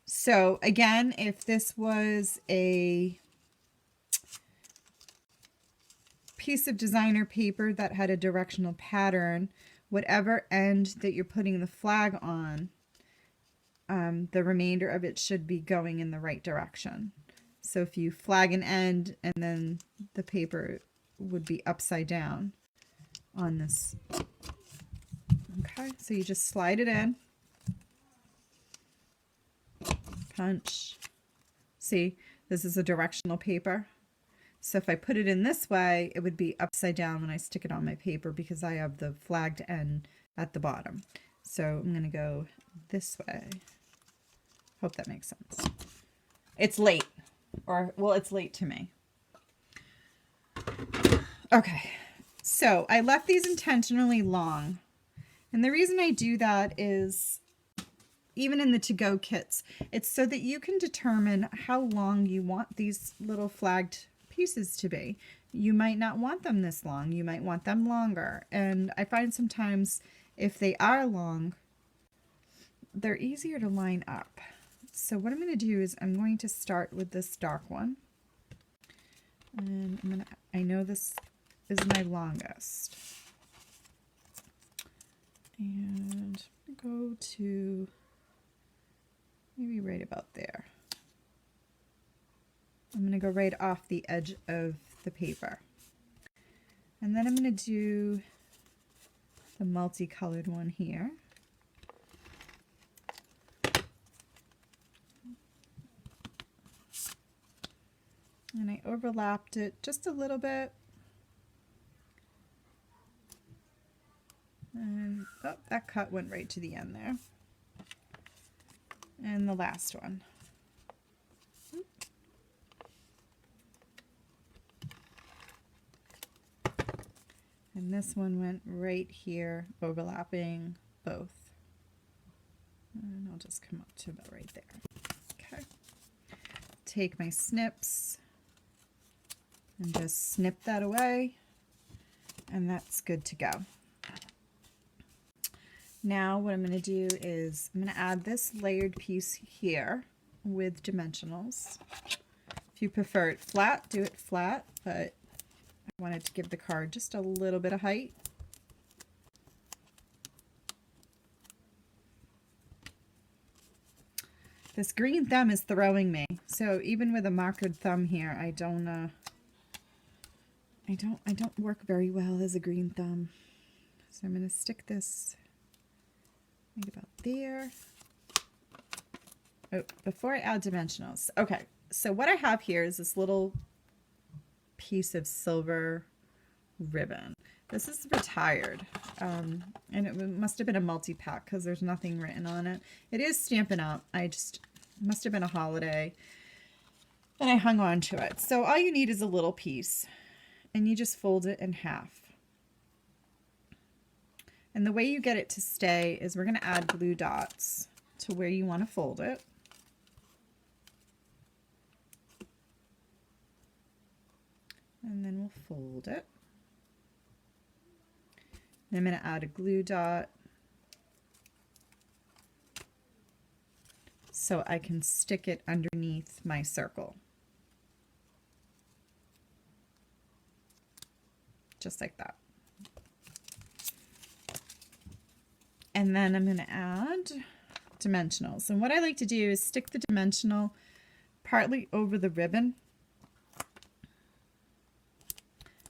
So again, if this was a piece of designer paper that had a directional pattern, whatever end that you're putting the flag on, the remainder of it should be going in the right direction. So if you flag an end, and then the paper would be upside down on this. Okay, so you just slide it in, punch. See, this is a directional paper. So if I put it in this way, it would be upside down when I stick it on my paper because I have the flagged end at the bottom. So I'm going to go this way. Hope that makes sense. It's late, or well, it's late to me. Okay, so I left these intentionally long. And the reason I do that is, even in the to-go kits, it's so that you can determine how long you want these little flagged pieces to be. You might not want them this long. You might want them longer. And I find sometimes if they are long, they're easier to line up. So what I'm going to do is I'm going to start with this dark one. And I know this is my longest. And go to maybe right about there. I'm going to go right off the edge of the paper. And then I'm going to do the multicolored one here. And I overlapped it just a little bit. And oh, that cut went right to the end there. And the last one. And this one went right here, overlapping both. And I'll just come up to about right there. Okay. Take my snips and just snip that away. And that's good to go. Now what I'm going to do is I'm going to add this layered piece here with dimensionals. If you prefer it flat, do it flat, but I wanted to give the card just a little bit of height. This green thumb is throwing me, so even with a markered thumb here, I don't work very well as a green thumb. So I'm going to stick this right about there. Oh, before I add dimensionals. Okay, so what I have here is this little piece of silver ribbon. This is retired, and it must have been a multi-pack because there's nothing written on it. It is Stampin' Up. Must have been a holiday, and I hung on to it. So all you need is a little piece, and you just fold it in half. And the way you get it to stay is we're going to add glue dots to where you want to fold it. And then we'll fold it. And I'm going to add a glue dot so I can stick it underneath my circle. Just like that. And then I'm going to add dimensionals. And what I like to do is stick the dimensional partly over the ribbon.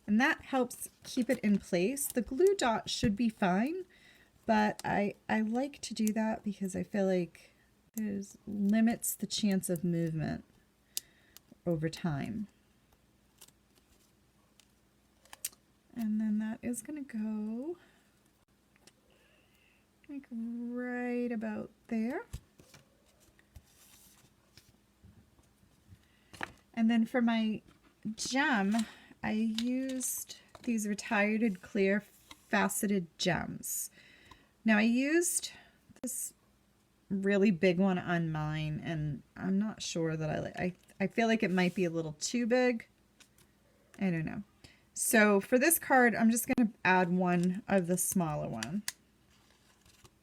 And that helps keep it in place. The glue dot should be fine, but I like to do that because I feel like it limits the chance of movement over time. And then that is going to go like right about there. And then for my gem, I used these retired clear faceted gems. Now I used this really big one on mine, and I'm not sure that I feel like it might be a little too big. I don't know. So for this card, I'm just going to add one of the smaller one.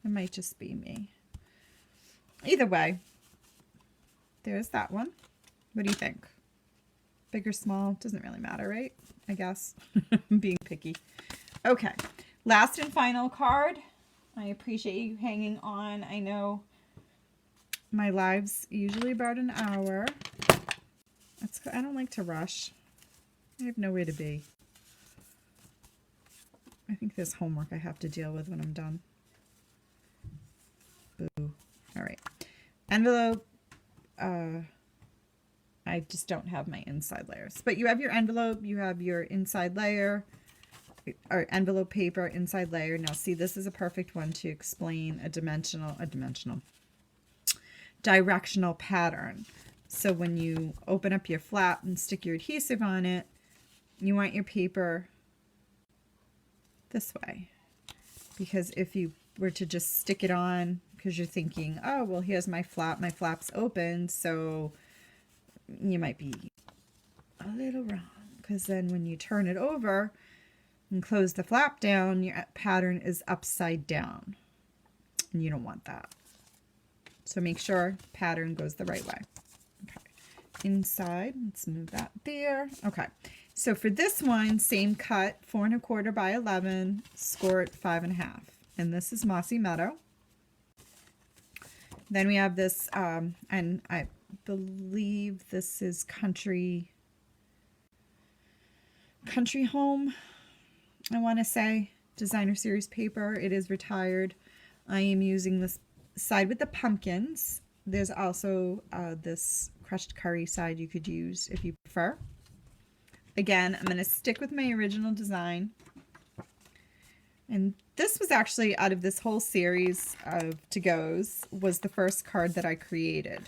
It might just be me. Either way, there's that one. What do you think? Big or small? Doesn't really matter, right? I guess. I'm being picky. Okay. Last and final card. I appreciate you hanging on. I know my live's usually about an hour. I don't like to rush. I have nowhere to be. I think there's homework I have to deal with when I'm done. Boo. All right. Envelope. I just don't have my inside layers. But you have your envelope. You have your inside layer. Or envelope paper, inside layer. Now see, this is a perfect one to explain a directional pattern. So when you open up your flap and stick your adhesive on it, you want your paper this way. Because if you were to just stick it on, because you're thinking, oh, well, here's my flap's open, so you might be a little wrong. Because then when you turn it over and close the flap down, your pattern is upside down. And you don't want that. So make sure pattern goes the right way. Okay. Inside, let's move that there. Okay. So for this one, same cut, 4 1/4 by 11, score it 5 1/2. And this is Mossy Meadow. Then we have this, and I believe this is Country Home. I want to say designer series paper. It is retired. I am using this side with the pumpkins. There's also this crushed curry side you could use if you prefer. Again, I'm going to stick with my original design. And this was actually, out of this whole series of to-goes, was the first card that I created.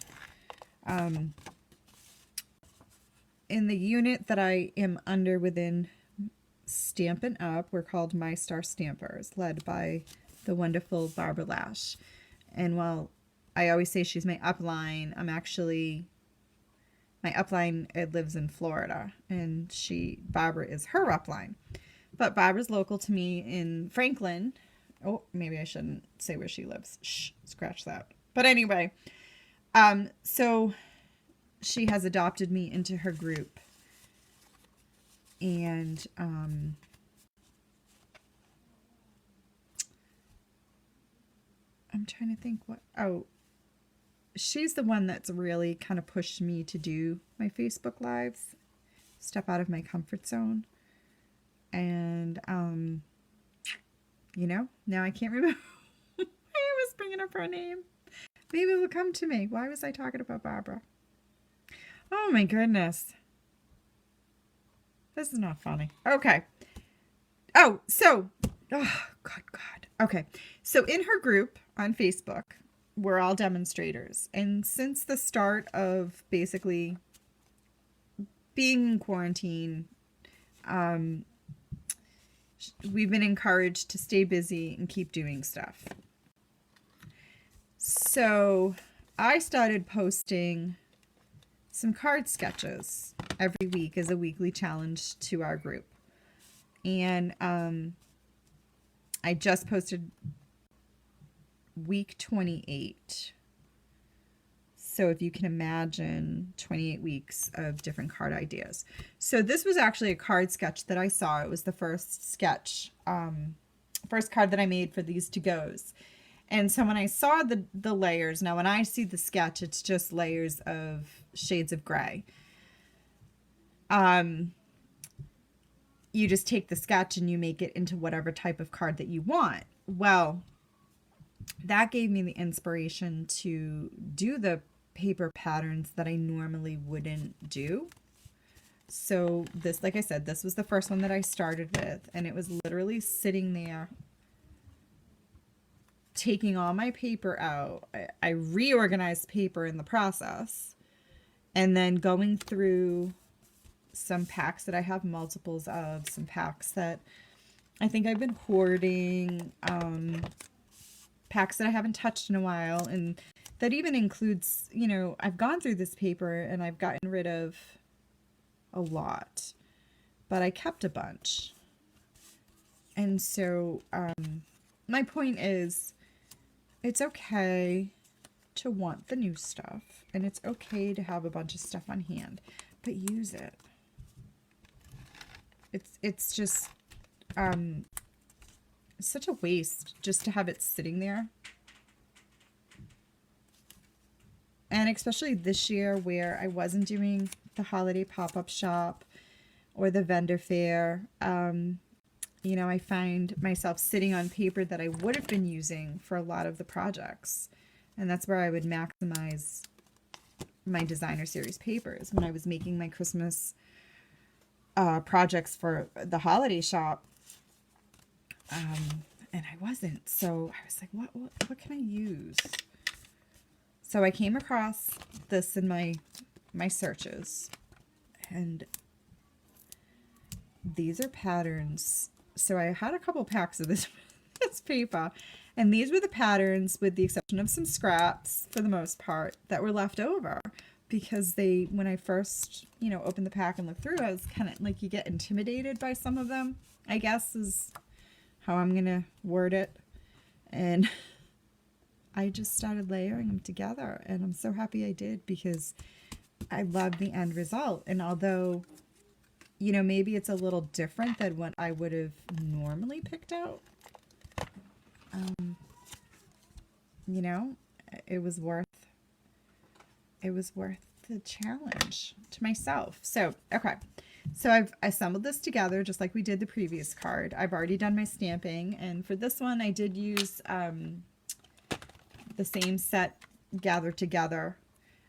In the unit that I am under within Stampin' Up, we're called My Star Stampers, led by the wonderful Barbara Lash. And while I always say she's my upline, my upline, it lives in Florida, and Barbara is her upline. But Barbara's local to me in Franklin. Oh, maybe I shouldn't say where she lives. Shh, scratch that. But anyway, so she has adopted me into her group. And I'm trying to think she's the one that's really kind of pushed me to do my Facebook Lives, step out of my comfort zone. And, now I can't remember. I was bringing up her name. Maybe it will come to me. Why was I talking about Barbara? Oh my goodness. This is not funny. Okay. Oh, God. Okay. So in her group on Facebook, we're all demonstrators. And since the start of basically being in quarantine, we've been encouraged to stay busy and keep doing stuff. So I started posting some card sketches every week as a weekly challenge to our group. And I just posted week 28. So if you can imagine 28 weeks of different card ideas. So this was actually a card sketch that I saw. It was the first sketch, first card that I made for these to-goes. And so when I saw the layers, now when I see the sketch, it's just layers of shades of gray. You just take the sketch and you make it into whatever type of card that you want. Well, that gave me the inspiration to do the paper patterns that I normally wouldn't do. So this, like I said, this was the first one that I started with, and it was literally sitting there taking all my paper out. I reorganized paper in the process, and then going through some packs that I have multiples of, some packs that I think I've been hoarding, packs that I haven't touched in a while. And that even includes, you know, I've gone through this paper and I've gotten rid of a lot, but I kept a bunch. And so my point is, it's okay to want the new stuff, and it's okay to have a bunch of stuff on hand, but use it. It's just it's such a waste just to have it sitting there. And especially this year where I wasn't doing the holiday pop-up shop or the vendor fair, you know, I find myself sitting on paper that I would have been using for a lot of the projects. And that's where I would maximize my designer series papers when I was making my Christmas projects for the holiday shop. And I wasn't. So I was like, what can I use? So I came across this in my searches. And these are patterns. So I had a couple packs of this paper. And these were the patterns, with the exception of some scraps for the most part, that were left over. Because when I first, you know, opened the pack and looked through, I was kind of like, you get intimidated by some of them, I guess is how I'm going to word it. And I just started layering them together, and I'm so happy I did, because I love the end result. And although, you know, maybe it's a little different than what I would have normally picked out, you know, it was worth the challenge to myself. So, okay. So I've assembled this together just like we did the previous card. I've already done my stamping, and for this one I did use the same set gathered together.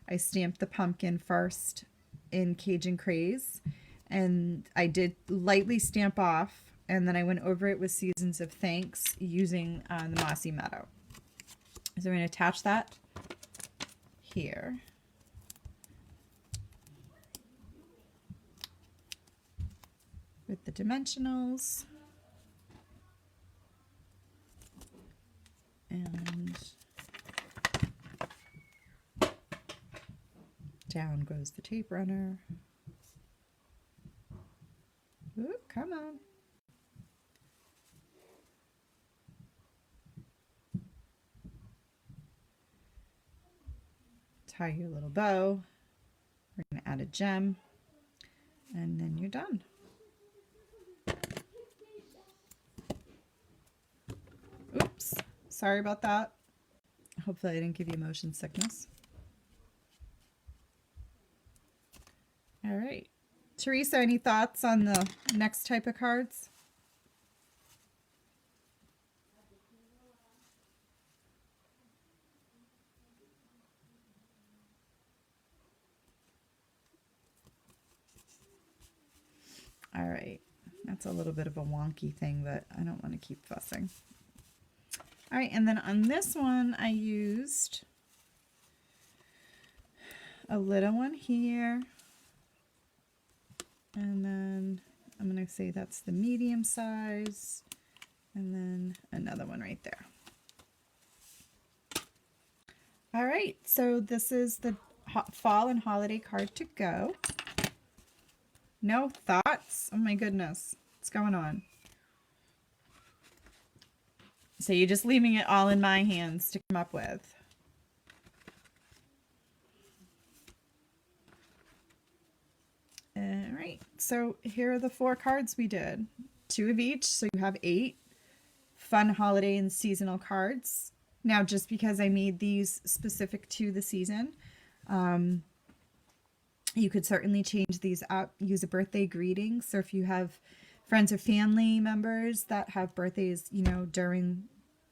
I stamped the pumpkin first in Cajun Craze, and I did lightly stamp off, and then I went over it with Seasons of Thanks using the Mossy Meadow. So I'm going to attach that here. With the dimensionals. And down goes the tape runner. Ooh, come on. Tie your little bow. We're going to add a gem, and then you're done. Oops, sorry about that. Hopefully I didn't give you motion sickness. All right. Teresa, any thoughts on the next type of cards? All right. That's a little bit of a wonky thing, but I don't want to keep fussing. All right, and then on this one, I used a little one here. And then I'm going to say that's the medium size. And then another one right there. All right, so this is the fall and holiday card to go. No thoughts? Oh my goodness. What's going on? So you're just leaving it all in my hands to come up with. All right, so here are the 4 cards we did. 2 of each, so you have 8 fun holiday and seasonal cards. Now, just because I made these specific to the season, you could certainly change these up, use a birthday greeting. So if you have friends or family members that have birthdays, you know, during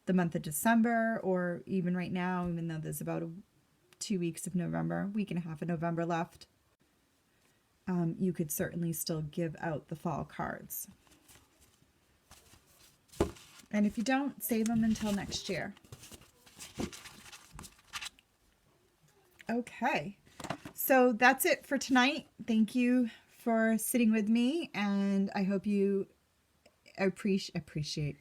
the month of December, or even right now, even though there's about 2 weeks of November, week and a half of November left, you could certainly still give out the fall cards. And if you don't, save them until next year. Okay, so that's it for tonight. Thank you for sitting with me, and I hope you appreciate.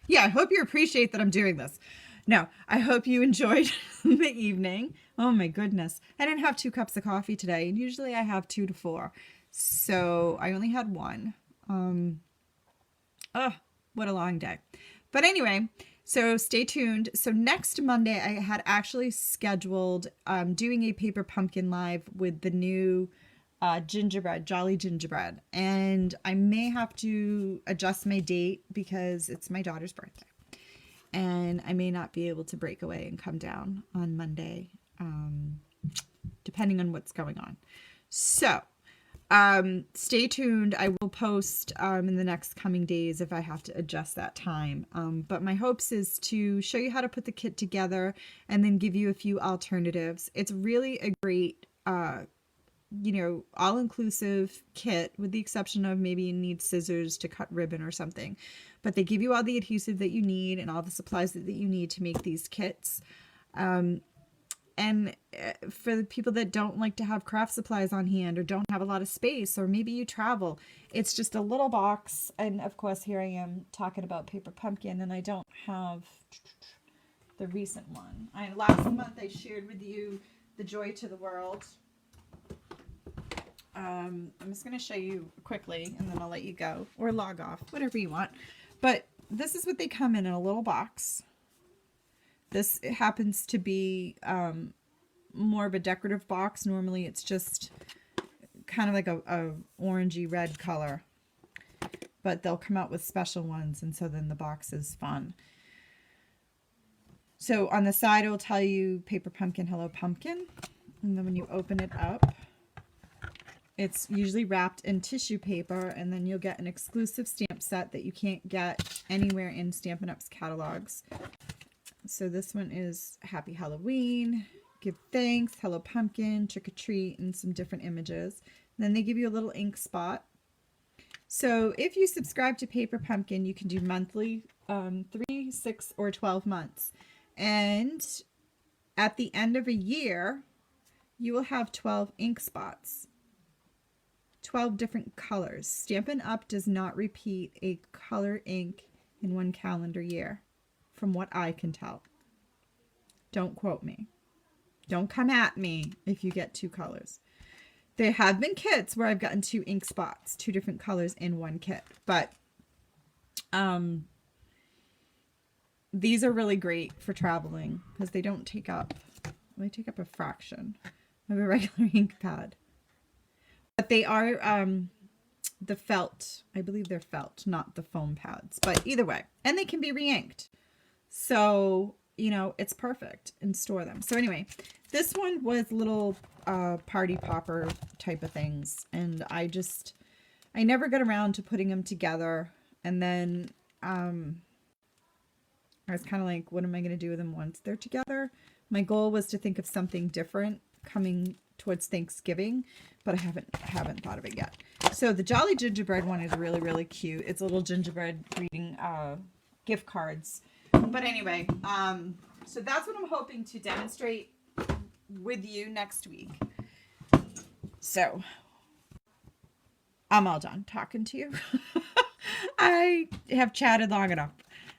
Yeah, I hope you appreciate that I'm doing this. No, I hope you enjoyed the evening. Oh my goodness. I didn't have 2 cups of coffee today. And usually I have 2 to 4. So I only had one. Oh, what a long day. But anyway, so stay tuned. So next Monday, I had actually scheduled doing a paper pumpkin live with the new gingerbread, Jolly Gingerbread. And I may have to adjust my date because it's my daughter's birthday. And I may not be able to break away and come down on Monday, depending on what's going on. So stay tuned. I will post in the next coming days if I have to adjust that time. But my hopes is to show you how to put the kit together and then give you a few alternatives. It's really a great all-inclusive kit, with the exception of maybe you need scissors to cut ribbon or something. But they give you all the adhesive that you need and all the supplies that you need to make these kits. And for the people that don't like to have craft supplies on hand or don't have a lot of space, or maybe you travel, it's just a little box. And of course, here I am talking about paper pumpkin, and I don't have the recent one. Last month I shared with you the Joy to the World. I'm just going to show you quickly, and then I'll let you go or log off, whatever you want. But this is what they come in a little box. This happens to be more of a decorative box. Normally it's just kind of like a orangey red color, but they'll come out with special ones, and so then the box is fun. So on the side it will tell you Paper Pumpkin, Hello Pumpkin, and then when you open it up, it's usually wrapped in tissue paper, and then you'll get an exclusive stamp set that you can't get anywhere in Stampin' Up's catalogs. So this one is Happy Halloween, Give Thanks, Hello Pumpkin, Trick or Treat, and some different images. And then they give you a little ink spot. So if you subscribe to Paper Pumpkin, you can do monthly, 3, 6, or 12 months. And at the end of a year, you will have 12 ink spots. 12 different colors. Stampin' Up! Does not repeat a color ink in one calendar year, from what I can tell. Don't quote me. Don't come at me if you get 2 colors. There have been kits where I've gotten 2 ink spots, 2 different colors in one kit. But these are really great for traveling because they don't take up, they take up a fraction of a regular ink pad. But they are the felt. I believe they're felt, not the foam pads. But either way. And they can be re-inked. So, it's perfect, and store them. So anyway, this one was little party popper type of things. And I never got around to putting them together. And then I was kind of like, what am I going to do with them once they're together? My goal was to think of something different coming towards Thanksgiving, but I haven't thought of it yet. So the Jolly Gingerbread one is really, really cute. It's a little gingerbread greeting gift cards. But anyway, so that's what I'm hoping to demonstrate with you next week. So I'm all done talking to you. I have chatted long enough,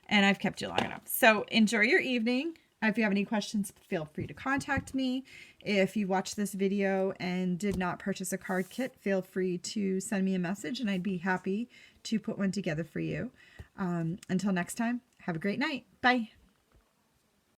and I've kept you long enough. So enjoy your evening. If you have any questions, feel free to contact me. If you watched this video and did not purchase a card kit, feel free to send me a message, and I'd be happy to put one together for you. Until next time, have a great night. Bye.